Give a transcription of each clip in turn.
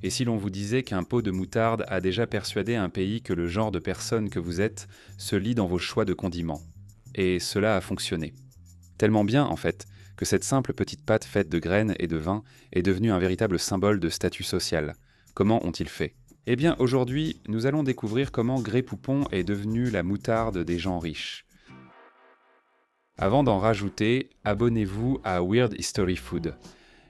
Et si l'on vous disait qu'un pot de moutarde a déjà persuadé un pays que le genre de personne que vous êtes se lie dans vos choix de condiments? Et cela a fonctionné. Tellement bien, en fait, que cette simple petite pâte faite de graines et de vin est devenue un véritable symbole de statut social. Comment ont-ils fait? Eh bien, aujourd'hui, nous allons découvrir comment Grey Poupon est devenue la moutarde des gens riches. Avant d'en rajouter, abonnez-vous à Weird History Food.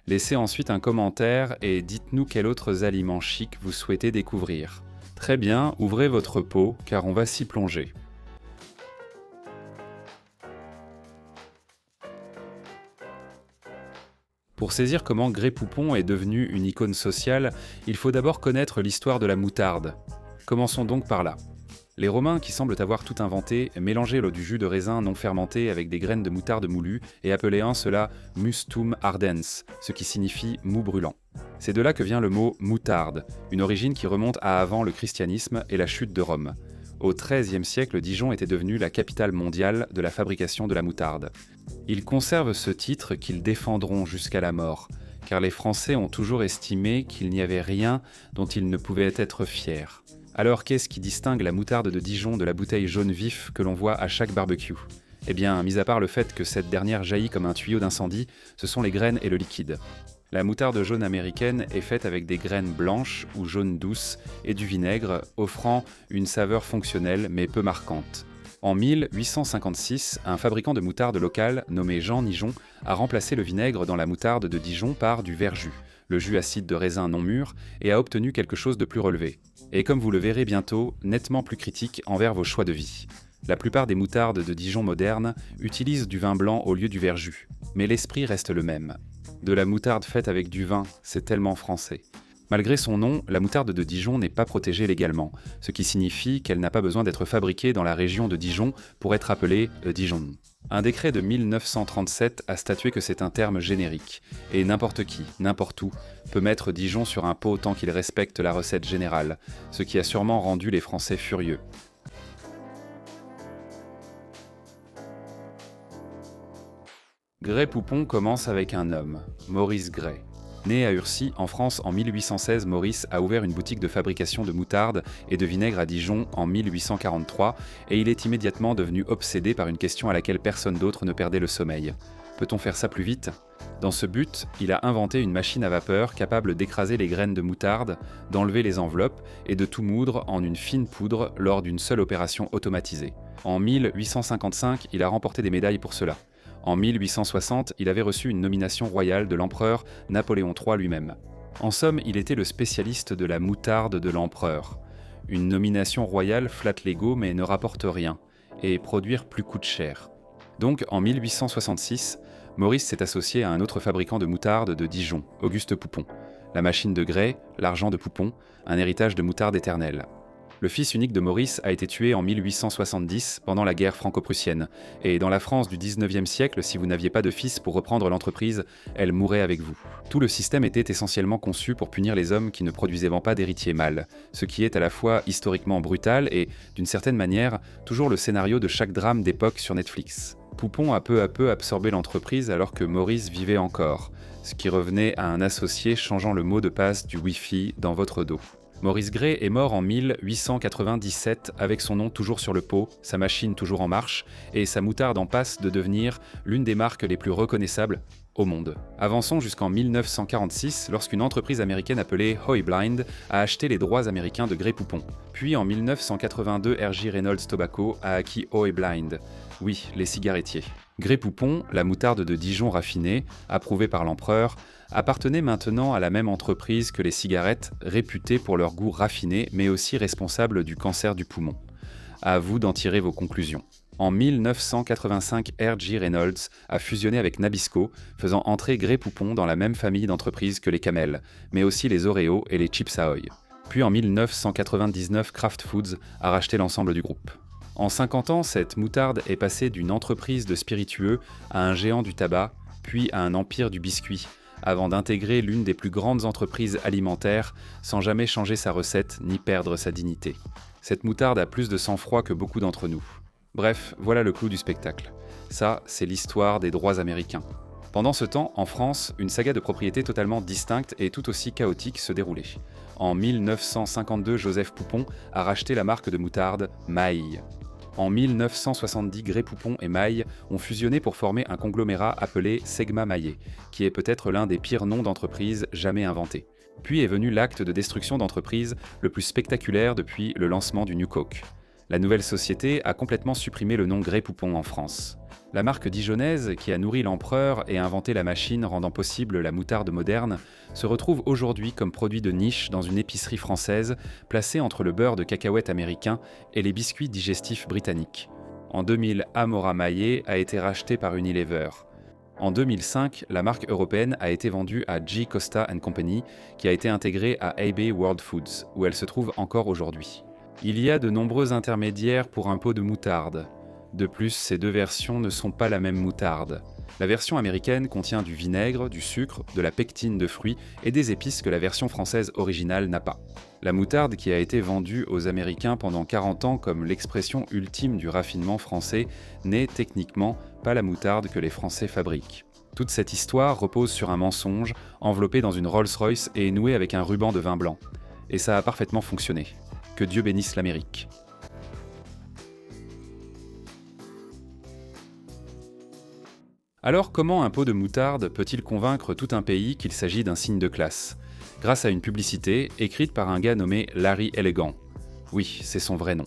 Laissez ensuite un commentaire et dites-nous quels autres aliments chics vous souhaitez découvrir. Très bien, ouvrez votre pot car on va s'y plonger. Pour saisir comment Grey Poupon est devenu une icône sociale, il faut d'abord connaître l'histoire de la moutarde. Commençons donc par là. Les Romains, qui semblent avoir tout inventé, mélangeaient l'eau du jus de raisin non fermenté avec des graines de moutarde moulues et appelaient cela mustum ardens, ce qui signifie mou brûlant. C'est de là que vient le mot moutarde, une origine qui remonte à avant le christianisme et la chute de Rome. Au XIIIe siècle, Dijon était devenue la capitale mondiale de la fabrication de la moutarde. Ils conservent ce titre qu'ils défendront jusqu'à la mort, car les Français ont toujours estimé qu'il n'y avait rien dont ils ne pouvaient être fiers. Alors qu'est-ce qui distingue la moutarde de Dijon de la bouteille jaune vif que l'on voit à chaque barbecue? Eh bien, mis à part le fait que cette dernière jaillit comme un tuyau d'incendie, ce sont les graines et le liquide. La moutarde jaune américaine est faite avec des graines blanches ou jaunes douces et du vinaigre, offrant une saveur fonctionnelle mais peu marquante. En 1856, un fabricant de moutarde local nommé Jean Nijon a remplacé le vinaigre dans la moutarde de Dijon par du verjus, le jus acide de raisin non mûr, et a obtenu quelque chose de plus relevé. Et comme vous le verrez bientôt, nettement plus critique envers vos choix de vie. La plupart des moutardes de Dijon modernes utilisent du vin blanc au lieu du verjus, mais l'esprit reste le même. De la moutarde faite avec du vin, c'est tellement français. Malgré son nom, la moutarde de Dijon n'est pas protégée légalement, ce qui signifie qu'elle n'a pas besoin d'être fabriquée dans la région de Dijon pour être appelée Dijon. Un décret de 1937 a statué que c'est un terme générique, et n'importe qui, n'importe où, peut mettre Dijon sur un pot tant qu'il respecte la recette générale, ce qui a sûrement rendu les Français furieux. Grey Poupon commence avec un homme, Maurice Grey. Né à Urcy, en France, en 1816, Maurice a ouvert une boutique de fabrication de moutarde et de vinaigre à Dijon en 1843, et il est immédiatement devenu obsédé par une question à laquelle personne d'autre ne perdait le sommeil. Peut-on faire ça plus vite? Dans ce but, il a inventé une machine à vapeur capable d'écraser les graines de moutarde, d'enlever les enveloppes et de tout moudre en une fine poudre lors d'une seule opération automatisée. En 1855, il a remporté des médailles pour cela. En 1860, il avait reçu une nomination royale de l'empereur Napoléon III lui-même. En somme, il était le spécialiste de la moutarde de l'empereur. Une nomination royale flatte l'ego mais ne rapporte rien, et produire plus coûte cher. Donc, en 1866, Maurice s'est associé à un autre fabricant de moutarde de Dijon, Auguste Poupon. La machine de Grey, l'argent de Poupon, un héritage de moutarde éternelle. Le fils unique de Maurice a été tué en 1870 pendant la guerre franco-prussienne. Et dans la France du 19e siècle, si vous n'aviez pas de fils pour reprendre l'entreprise, elle mourrait avec vous. Tout le système était essentiellement conçu pour punir les hommes qui ne produisaient pas d'héritiers mâles, ce qui est à la fois historiquement brutal et, d'une certaine manière, toujours le scénario de chaque drame d'époque sur Netflix. Poupon a peu à peu absorbé l'entreprise alors que Maurice vivait encore, ce qui revenait à un associé changeant le mot de passe du Wi-Fi dans votre dos. Maurice Grey est mort en 1897 avec son nom toujours sur le pot, sa machine toujours en marche, et sa moutarde en passe de devenir l'une des marques les plus reconnaissables au monde. Avançons jusqu'en 1946, lorsqu'une entreprise américaine appelée Hoy Blind a acheté les droits américains de Grey Poupon. Puis en 1982, R.J. Reynolds Tobacco a acquis Hoy Blind. Oui, les cigarettiers. Grey Poupon, la moutarde de Dijon raffinée, approuvée par l'empereur, appartenait maintenant à la même entreprise que les cigarettes, réputées pour leur goût raffiné, mais aussi responsables du cancer du poumon. À vous d'en tirer vos conclusions. En 1985, R.J. Reynolds a fusionné avec Nabisco, faisant entrer Grey Poupon dans la même famille d'entreprises que les Camel, mais aussi les Oreo et les Chips Ahoy. Puis en 1999, Kraft Foods a racheté l'ensemble du groupe. En 50 ans, cette moutarde est passée d'une entreprise de spiritueux à un géant du tabac, puis à un empire du biscuit, avant d'intégrer l'une des plus grandes entreprises alimentaires sans jamais changer sa recette ni perdre sa dignité. Cette moutarde a plus de sang-froid que beaucoup d'entre nous. Bref, voilà le clou du spectacle. Ça, c'est l'histoire des droits américains. Pendant ce temps, en France, une saga de propriétés totalement distincte et tout aussi chaotique se déroulait. En 1952, Joseph Poupon a racheté la marque de moutarde Maille. En 1970, Grey Poupon et Maille ont fusionné pour former un conglomérat appelé Segma Maillet, qui est peut-être l'un des pires noms d'entreprise jamais inventés. Puis est venu l'acte de destruction d'entreprise le plus spectaculaire depuis le lancement du New Coke. La nouvelle société a complètement supprimé le nom Grey Poupon en France. La marque dijonnaise, qui a nourri l'empereur et inventé la machine rendant possible la moutarde moderne, se retrouve aujourd'hui comme produit de niche dans une épicerie française placée entre le beurre de cacahuète américain et les biscuits digestifs britanniques. En 2000, Amora Maillet a été racheté par Unilever. En 2005, la marque européenne a été vendue à G. Costa & Company, qui a été intégrée à AB World Foods, où elle se trouve encore aujourd'hui. Il y a de nombreux intermédiaires pour un pot de moutarde. De plus, ces deux versions ne sont pas la même moutarde. La version américaine contient du vinaigre, du sucre, de la pectine de fruits et des épices que la version française originale n'a pas. La moutarde qui a été vendue aux Américains pendant 40 ans comme l'expression ultime du raffinement français n'est techniquement pas la moutarde que les Français fabriquent. Toute cette histoire repose sur un mensonge, enveloppé dans une Rolls-Royce et noué avec un ruban de vin blanc. Et ça a parfaitement fonctionné. Que Dieu bénisse l'Amérique. Alors comment un pot de moutarde peut-il convaincre tout un pays qu'il s'agit d'un signe de classe ? Grâce à une publicité écrite par un gars nommé Larry Elegant. Oui, c'est son vrai nom.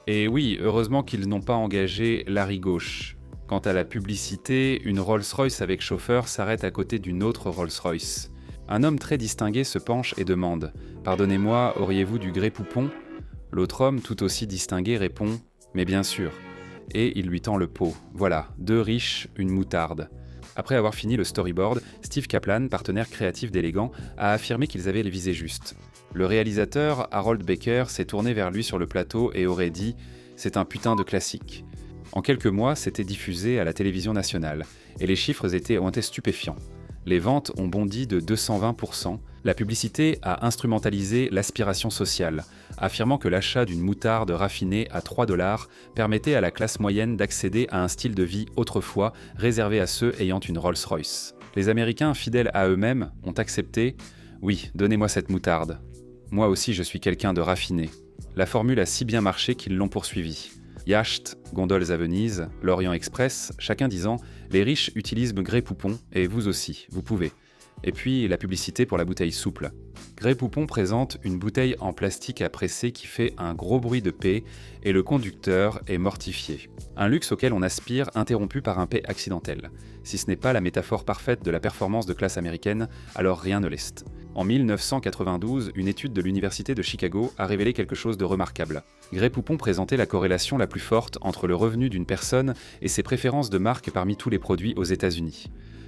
Et oui, heureusement qu'ils n'ont pas engagé Larry Gauche. Quant à la publicité, une Rolls-Royce avec chauffeur s'arrête à côté d'une autre Rolls-Royce. Un homme très distingué se penche et demande « Pardonnez-moi, auriez-vous du Grey Poupon ?» L'autre homme, tout aussi distingué, répond « Mais bien sûr ». Et il lui tend le pot. Voilà, deux riches, une moutarde. Après avoir fini le storyboard, Steve Kaplan, partenaire créatif d'Elegant, a affirmé qu'ils avaient les visées justes. Le réalisateur, Harold Baker, s'est tourné vers lui sur le plateau et aurait dit « C'est un putain de classique ». En quelques mois, c'était diffusé à la télévision nationale, et les chiffres ont été stupéfiants. Les ventes ont bondi de 220%. La publicité a instrumentalisé l'aspiration sociale, affirmant que l'achat d'une moutarde raffinée à 3 $ permettait à la classe moyenne d'accéder à un style de vie autrefois réservé à ceux ayant une Rolls-Royce. Les Américains, fidèles à eux-mêmes, ont accepté « Oui, donnez-moi cette moutarde. Moi aussi je suis quelqu'un de raffiné ». La formule a si bien marché qu'ils l'ont poursuivie. Yacht, gondoles à Venise, l'Orient Express, chacun disant « Les riches utilisent Grey Poupon et vous aussi, vous pouvez ». Et puis la publicité pour la bouteille souple. Grey Poupon présente une bouteille en plastique à presser qui fait un gros bruit de paix et le conducteur est mortifié. Un luxe auquel on aspire interrompu par un paix accidentel. Si ce n'est pas la métaphore parfaite de la performance de classe américaine, alors rien ne l'est. En 1992, une étude de l'Université de Chicago a révélé quelque chose de remarquable. Grey Poupon présentait la corrélation la plus forte entre le revenu d'une personne et ses préférences de marque parmi tous les produits aux États-Unis.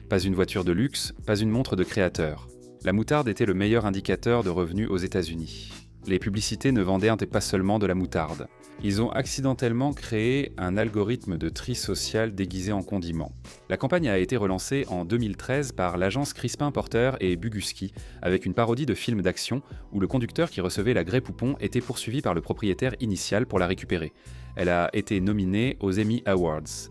Pas une voiture de luxe, pas une montre de créateur. La moutarde était le meilleur indicateur de revenus aux États-Unis. Les publicités ne vendaient pas seulement de la moutarde. Ils ont accidentellement créé un algorithme de tri social déguisé en condiment. La campagne a été relancée en 2013 par l'agence Crispin Porter et Buguski, avec une parodie de film d'action où le conducteur qui recevait la Grey Poupon était poursuivi par le propriétaire initial pour la récupérer. Elle a été nominée aux Emmy Awards.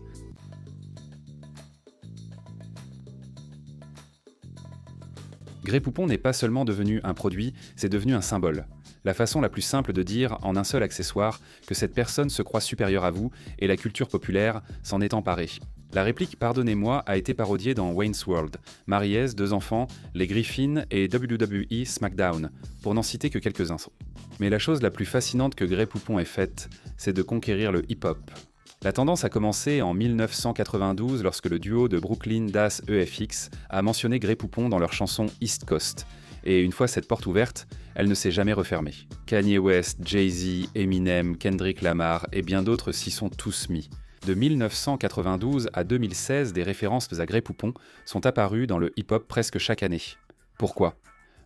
Grey Poupon n'est pas seulement devenu un produit, c'est devenu un symbole. La façon la plus simple de dire, en un seul accessoire, que cette personne se croit supérieure à vous et la culture populaire s'en est emparée. La réplique « Pardonnez-moi » a été parodiée dans Wayne's World, Mariez, 2 enfants, les Griffins et WWE SmackDown, pour n'en citer que quelques-uns. Mais la chose la plus fascinante que Grey Poupon ait faite, c'est de conquérir le hip-hop. La tendance a commencé en 1992 lorsque le duo de Brooklyn Das EFX a mentionné Grey Poupon dans leur chanson East Coast. Et une fois cette porte ouverte, elle ne s'est jamais refermée. Kanye West, Jay-Z, Eminem, Kendrick Lamar et bien d'autres s'y sont tous mis. De 1992 à 2016, des références à Grey Poupon sont apparues dans le hip-hop presque chaque année. Pourquoi ?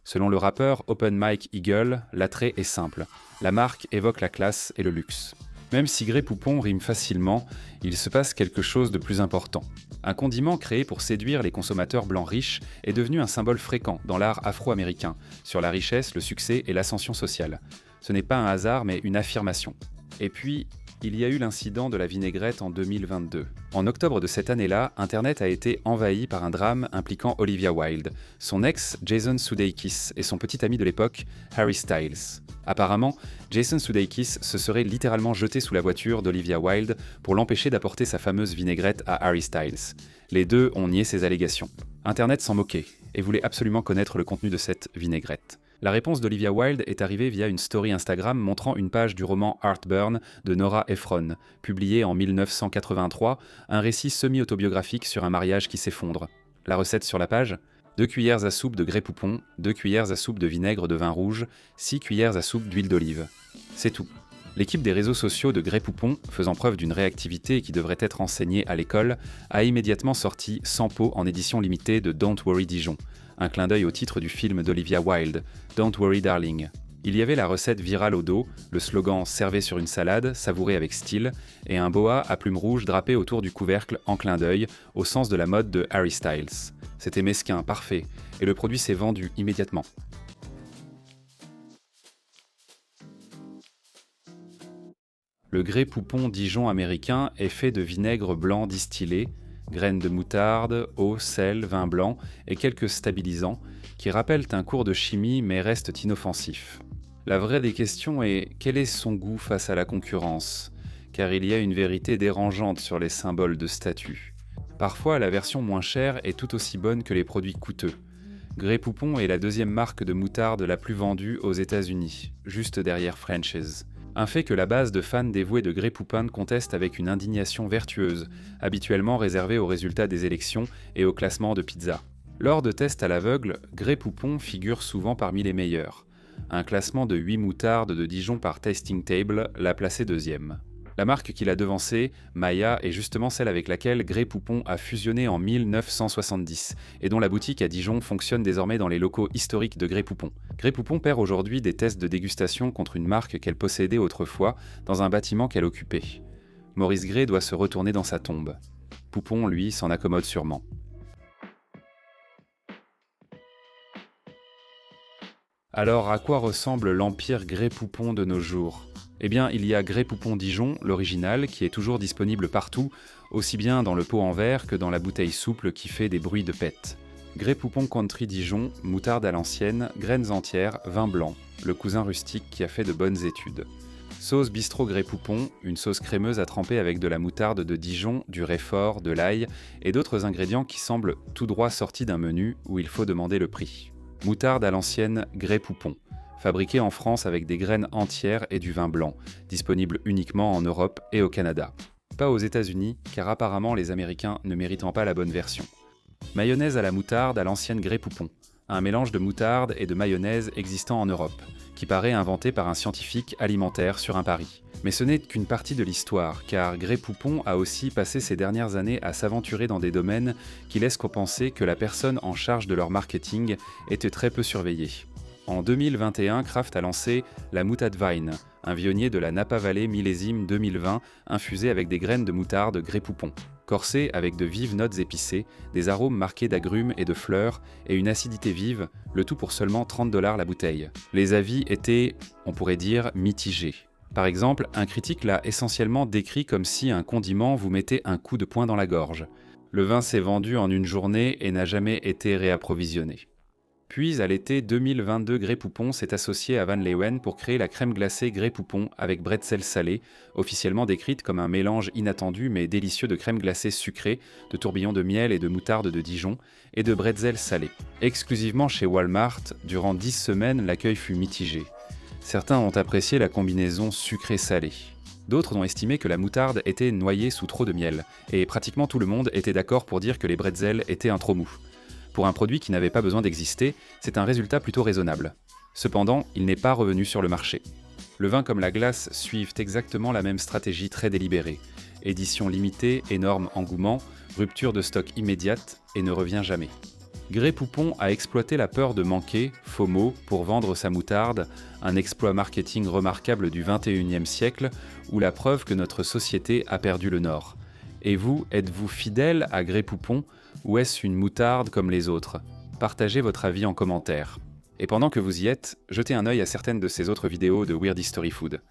Selon le rappeur Open Mike Eagle, l'attrait est simple. La marque évoque la classe et le luxe. Même si Grey Poupon rime facilement, il se passe quelque chose de plus important. Un condiment créé pour séduire les consommateurs blancs riches est devenu un symbole fréquent dans l'art afro-américain, sur la richesse, le succès et l'ascension sociale. Ce n'est pas un hasard mais une affirmation. Et puis, il y a eu l'incident de la vinaigrette en 2022. En octobre de cette année-là, Internet a été envahi par un drame impliquant Olivia Wilde, son ex Jason Sudeikis et son petit ami de l'époque, Harry Styles. Apparemment, Jason Sudeikis se serait littéralement jeté sous la voiture d'Olivia Wilde pour l'empêcher d'apporter sa fameuse vinaigrette à Harry Styles. Les deux ont nié ces allégations. Internet s'en moquait et voulait absolument connaître le contenu de cette vinaigrette. La réponse d'Olivia Wilde est arrivée via une story Instagram montrant une page du roman Heartburn de Nora Ephron, publiée en 1983, un récit semi-autobiographique sur un mariage qui s'effondre. La recette sur la page : 2 cuillères à soupe de grès poupon, 2 cuillères à soupe de vinaigre de vin rouge, 6 cuillères à soupe d'huile d'olive. C'est tout. L'équipe des réseaux sociaux de Grès Poupon, faisant preuve d'une réactivité qui devrait être enseignée à l'école, a immédiatement sorti 100 pots en édition limitée de Don't Worry Dijon, un clin d'œil au titre du film d'Olivia Wilde, Don't Worry Darling. Il y avait la recette virale au dos, le slogan « Servez sur une salade, savourez avec style » et un boa à plumes rouges drapé autour du couvercle en clin d'œil, au sens de la mode de Harry Styles. C'était mesquin, parfait, et le produit s'est vendu immédiatement. Le Grès Poupon Dijon américain est fait de vinaigre blanc distillé, graines de moutarde, eau, sel, vin blanc et quelques stabilisants qui rappellent un cours de chimie mais restent inoffensifs. La vraie des questions est quel est son goût face à la concurrence ? Car il y a une vérité dérangeante sur les symboles de statut. Parfois, la version moins chère est tout aussi bonne que les produits coûteux. Grès Poupon est la deuxième marque de moutarde la plus vendue aux États-Unis, juste derrière French's. Un fait que la base de fans dévoués de Grès Poupin conteste avec une indignation vertueuse, habituellement réservée aux résultats des élections et au classement de pizza. Lors de tests à l'aveugle, Grès Poupon figure souvent parmi les meilleurs. Un classement de 8 moutardes de Dijon par Tasting Table l'a placé deuxième. La marque qui l'a devancé, Maya, est justement celle avec laquelle Grès Poupon a fusionné en 1970 et dont la boutique à Dijon fonctionne désormais dans les locaux historiques de Grès Poupon. Grès Poupon perd aujourd'hui des tests de dégustation contre une marque qu'elle possédait autrefois dans un bâtiment qu'elle occupait. Maurice Grès doit se retourner dans sa tombe. Poupon, lui, s'en accommode sûrement. Alors, à quoi ressemble l'empire Grès Poupon de nos jours ? Eh bien, il y a Grès Poupon Dijon, l'original, qui est toujours disponible partout, aussi bien dans le pot en verre que dans la bouteille souple qui fait des bruits de pète. Grès Poupon Country Dijon, moutarde à l'ancienne, graines entières, vin blanc, le cousin rustique qui a fait de bonnes études. Sauce bistrot Grès Poupon, une sauce crémeuse à tremper avec de la moutarde de Dijon, du Réfort, de l'ail et d'autres ingrédients qui semblent tout droit sortis d'un menu où il faut demander le prix. Moutarde à l'ancienne Grès Poupon, fabriquée en France avec des graines entières et du vin blanc, disponible uniquement en Europe et au Canada. Pas aux États-Unis, car apparemment les Américains ne méritant pas la bonne version. Mayonnaise à la moutarde à l'ancienne Grès Poupon, un mélange de moutarde et de mayonnaise existant en Europe, qui paraît inventé par un scientifique alimentaire sur un pari. Mais ce n'est qu'une partie de l'histoire, car Grès Poupon a aussi passé ces dernières années à s'aventurer dans des domaines qui laissent penser que la personne en charge de leur marketing était très peu surveillée. En 2021, Kraft a lancé la Moutarde Vine, un vionnier de la Napa Valley millésime 2020 infusé avec des graines de moutarde Grès Poupon. Corsé avec de vives notes épicées, des arômes marqués d'agrumes et de fleurs et une acidité vive, le tout pour seulement 30 $ la bouteille. Les avis étaient, on pourrait dire, mitigés. Par exemple, un critique l'a essentiellement décrit comme si un condiment vous mettait un coup de poing dans la gorge. Le vin s'est vendu en une journée et n'a jamais été réapprovisionné. Puis, à l'été 2022, Grès Poupon s'est associé à Van Leeuwen pour créer la crème glacée Grès Poupon avec bretzel salé, officiellement décrite comme un mélange inattendu mais délicieux de crème glacée sucrée, de tourbillons de miel et de moutarde de Dijon, et de bretzel salé. Exclusivement chez Walmart, durant 10 semaines, l'accueil fut mitigé. Certains ont apprécié la combinaison sucré-salé. D'autres ont estimé que la moutarde était noyée sous trop de miel, et pratiquement tout le monde était d'accord pour dire que les bretzels étaient un trop mou. Pour un produit qui n'avait pas besoin d'exister, c'est un résultat plutôt raisonnable. Cependant, il n'est pas revenu sur le marché. Le vin comme la glace suivent exactement la même stratégie très délibérée. Édition limitée, énorme engouement, rupture de stock immédiate et ne revient jamais. Grès Poupon a exploité la peur de manquer, FOMO, pour vendre sa moutarde, un exploit marketing remarquable du XXIe siècle, ou la preuve que notre société a perdu le nord. Et vous, êtes-vous fidèle à Grès Poupon ou est-ce une moutarde comme les autres ? Partagez votre avis en commentaire. Et pendant que vous y êtes, jetez un œil à certaines de ces autres vidéos de Weird History Food.